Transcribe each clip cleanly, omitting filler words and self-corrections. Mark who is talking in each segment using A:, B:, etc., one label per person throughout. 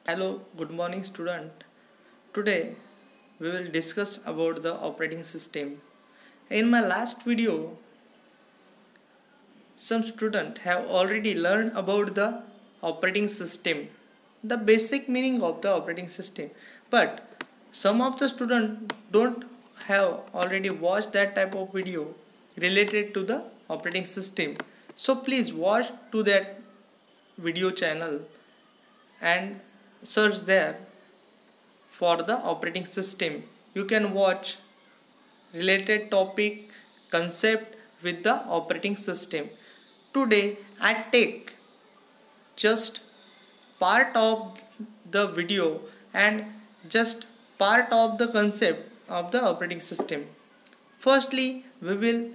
A: Hello, good morning student. Today we will discuss about the operating system. In my last video, some students have already learned about the operating system, the basic meaning of the operating system. But some of the students don't have already watched that type of video related to the operating system. So please watch to that video channel and search there for the operating system. You can watch related topic concept with the operating system. Today I take just part of the video and just part of the concept of the operating system. Firstly, we will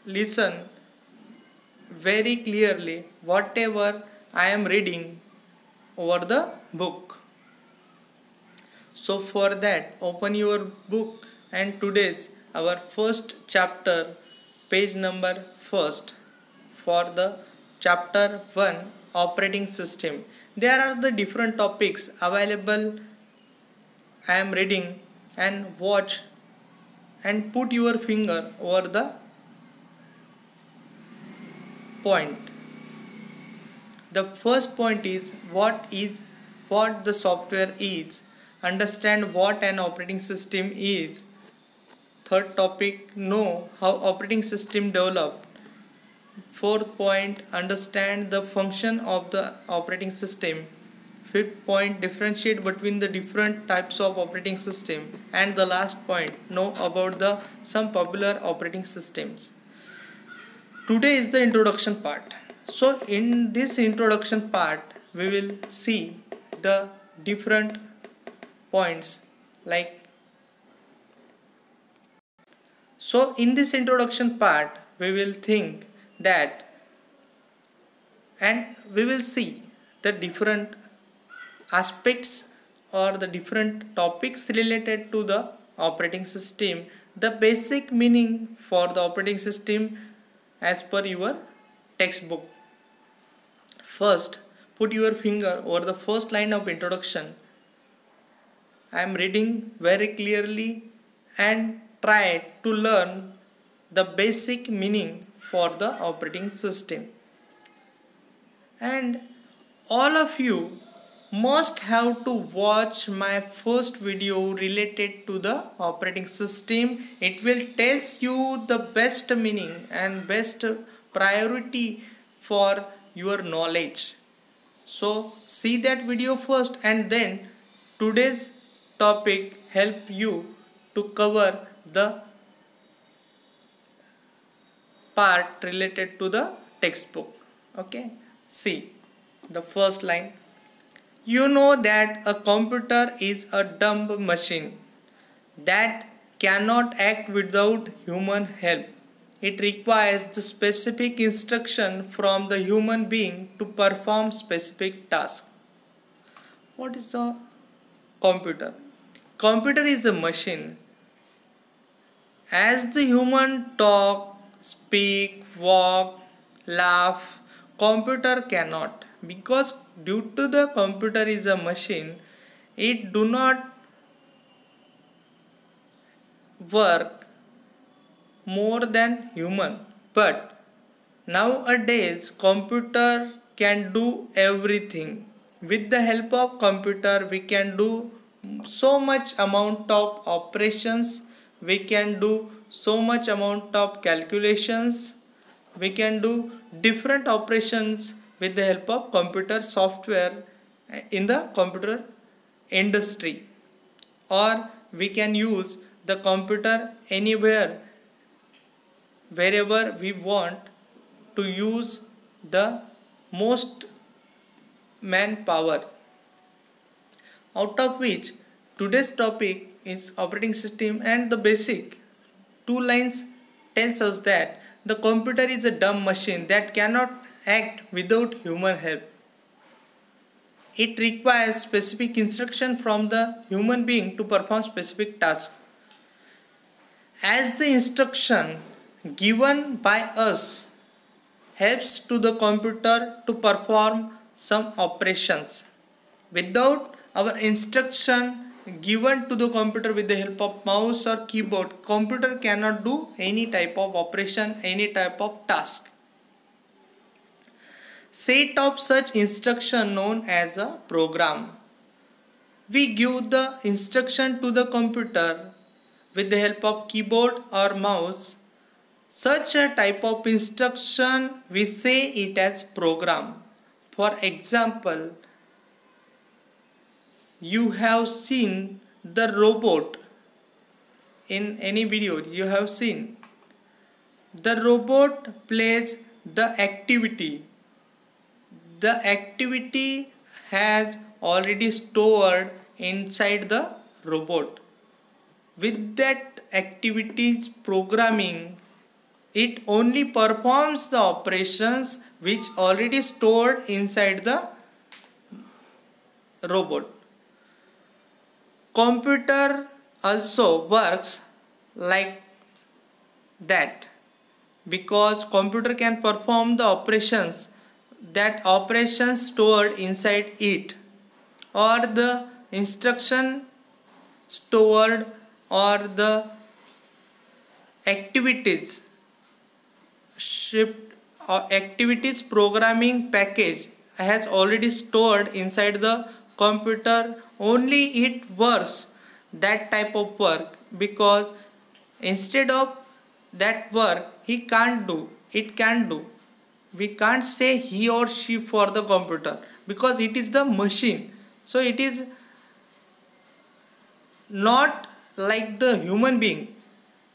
A: listen very clearly whatever I am reading over the book. So for that, open your book and today's our first chapter, page number first, for the chapter 1, operating system. There are the different topics available. I am reading and watch and put your finger over the point. The first point is what the software is. Understand what an operating system is. Third topic, know how operating system developed. Fourth point, understand the function of the operating system. Fifth point, differentiate between the different types of operating system. And the last point, know about the some popular operating systems. Today is the introduction part. So in this introduction part, we will see the different points like. So in this introduction part, we will think that and we will see the different aspects or the different topics related to the operating system, the basic meaning for the operating system as per your textbook. First, put your finger over the first line of introduction. I am reading very clearly and try to learn the basic meaning for the operating system. And all of you must have to watch my first video related to the operating system. It will tell you the best meaning and best priority for your knowledge. So see that video first and then today's topic help you to cover the part related to the textbook. Okay, see the first line. You know that a computer is a dumb machine that cannot act without human help. It requires the specific instruction from the human being to perform specific tasks. What is a computer? Computer is a machine. As the human talk, speak, walk, laugh, computer cannot, because due to the computer is a machine, it do not work more than human. But nowadays computer can do everything. With the help of computer we can do so much amount of operations, we can do so much amount of calculations, we can do different operations with the help of computer software in the computer industry, or we can use the computer anywhere wherever we want to use the most manpower. Out of which today's topic is operating system, and the basic two lines tells us that the computer is a dumb machine that cannot act without human help. It requires specific instruction from the human being to perform specific tasks. As the instruction given by us helps to the computer to perform some operations, Without our instruction given to the computer with the help of mouse or keyboard, computer cannot do any type of operation, any type of task. Set of such instruction known as a program. We give the instruction to the computer with the help of keyboard or mouse. Such a type of instruction we say it as program. For example, you have seen the robot in any video. You have seen the robot plays the activity. The activity has already stored inside the robot. With that activity's programming, it only performs the operations which already stored inside the robot. Computer also works like that, because computer can perform the operations, that operations stored inside it, or the instruction stored, or the activities shipped or activities programming package has already stored inside the computer. Only it works that type of work, because instead of that work he can't do, it can do. We can't say he or she for the computer, because it is the machine. So it is not like the human being,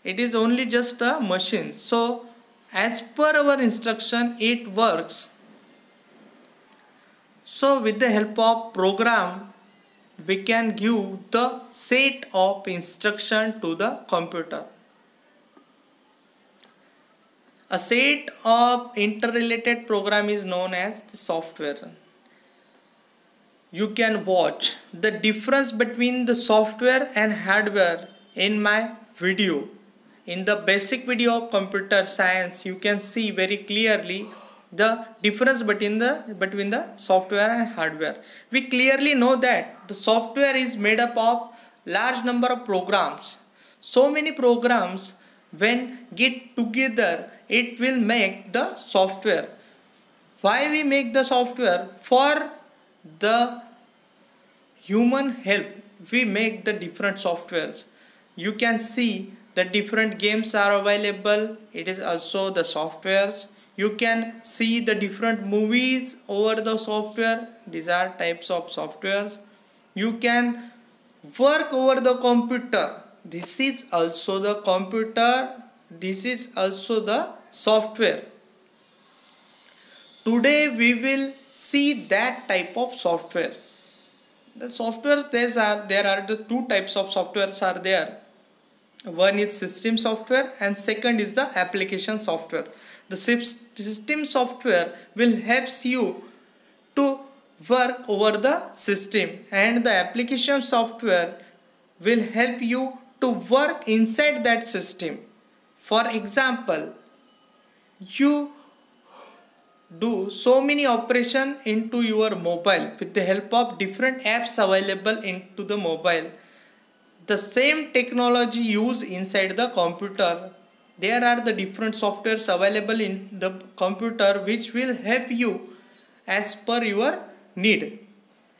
A: it is only just a machine. So as per our instruction it works. So with the help of program we can give the set of instruction to the computer. A set of interrelated program is known as the software. You can watch the difference between the software and hardware in my video. In the basic video of computer science, you can see very clearly the difference between the software and hardware. We clearly know that the software is made up of large number of programs. So many programs, when get together, it will make the software. Why we make the software? For the human help we make the different softwares. You can see the different games are available, it is also the softwares. You can see the different movies over the software, these are types of softwares. You can work over the computer, this is also the computer, this is also the software. Today we will see that type of software. The softwares, there are the two types of softwares are there. One is system software and second is the application software. The system software will help you to work over the system, and the application software will help you to work inside that system. For example, you do so many operation into your mobile with the help of different apps available into the mobile. The same technology used inside the computer. There are the different softwares available in the computer which will help you as per your need.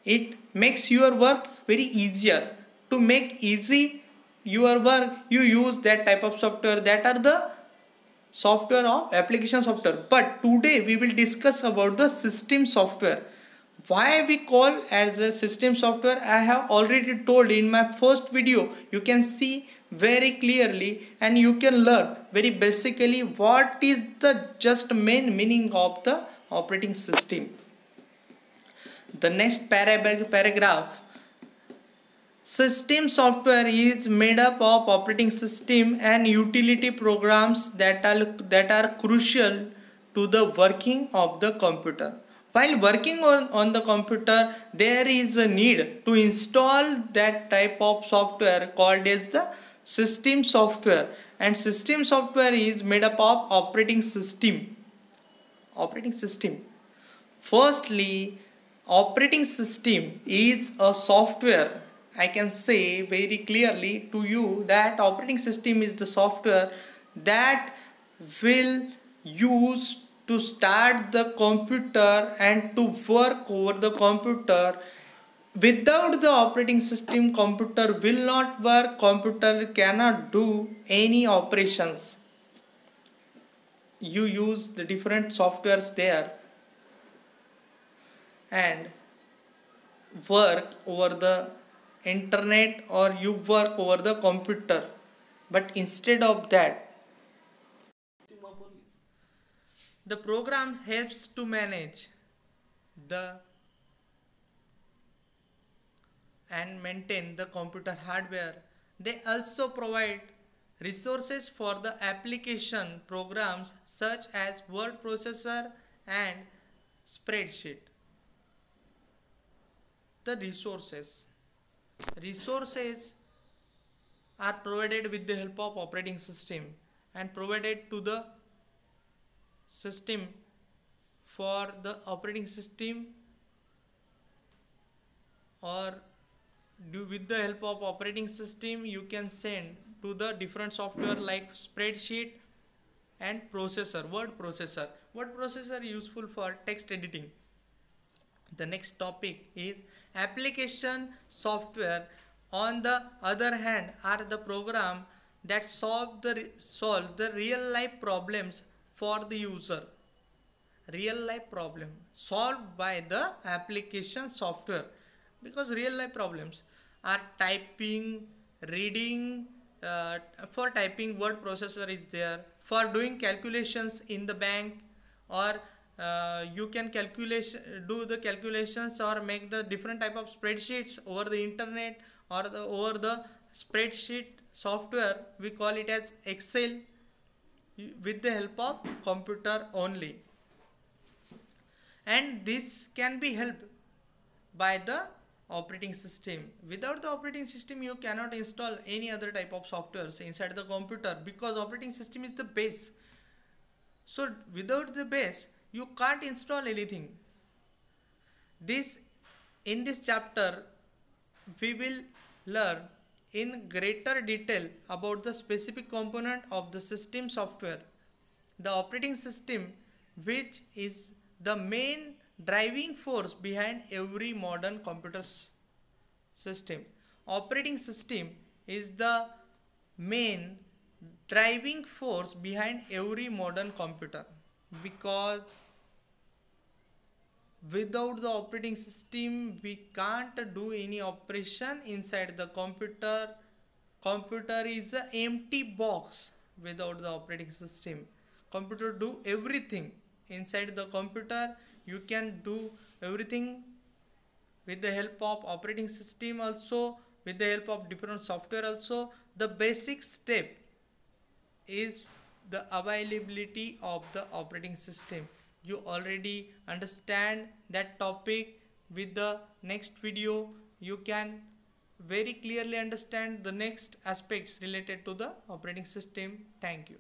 A: It makes your work very easier. To make easy your work, you use that type of software, that are the software of application software. But today we will discuss about the system software. Why we call as a system software, I have already told in my first video. You can see very clearly and you can learn very basically what is the just main meaning of the operating system. The next paragraph. System software is made up of operating system and utility programs that are crucial to the working of the computer. While working on the computer, there is a need to install that type of software called as the system software, and system software is made up of operating system. Firstly, operating system is a software. I can say very clearly to you that operating system is the software that will use to start the computer and to work over the computer. Without the operating system, computer will not work, computer cannot do any operations. You use the different softwares there and work over the internet, or you work over the computer. But instead of that, the program helps to manage the and maintain the computer hardware. They also provide resources for the application programs such as word processor and spreadsheet. The resources are provided with the help of operating system and provided to the system. For the operating system, or with the help of operating system, you can send to the different software like spreadsheet and word processor useful for text editing. The next topic is application software. On the other hand, are the program that solve the real life problems for the user. Real life problem solved by the application software, because real life problems are typing, reading. For typing, word processor is there. For doing calculations in the bank, or you can do the calculations or make the different type of spreadsheets over the internet, or over the spreadsheet software, we call it as Excel, with the help of computer only. And this can be helped by the operating system. Without the operating system, you cannot install any other type of softwares inside the computer, because operating system is the base. So without the base, you can't install anything. In this chapter, we will learn in greater detail about the specific component of the system software. The operating system, which is the main driving force behind every modern computer system. Operating system is the main driving force behind every modern computer, because without the operating system we can't do any operation inside the computer. Computer is an empty box without the operating system. Computer do everything inside the computer. You can do everything with the help of operating system, also with the help of different software. Also, the basic step is the availability of the operating system. You already understand that topic. With the next video, you can very clearly understand the next aspects related to the operating system. Thank you.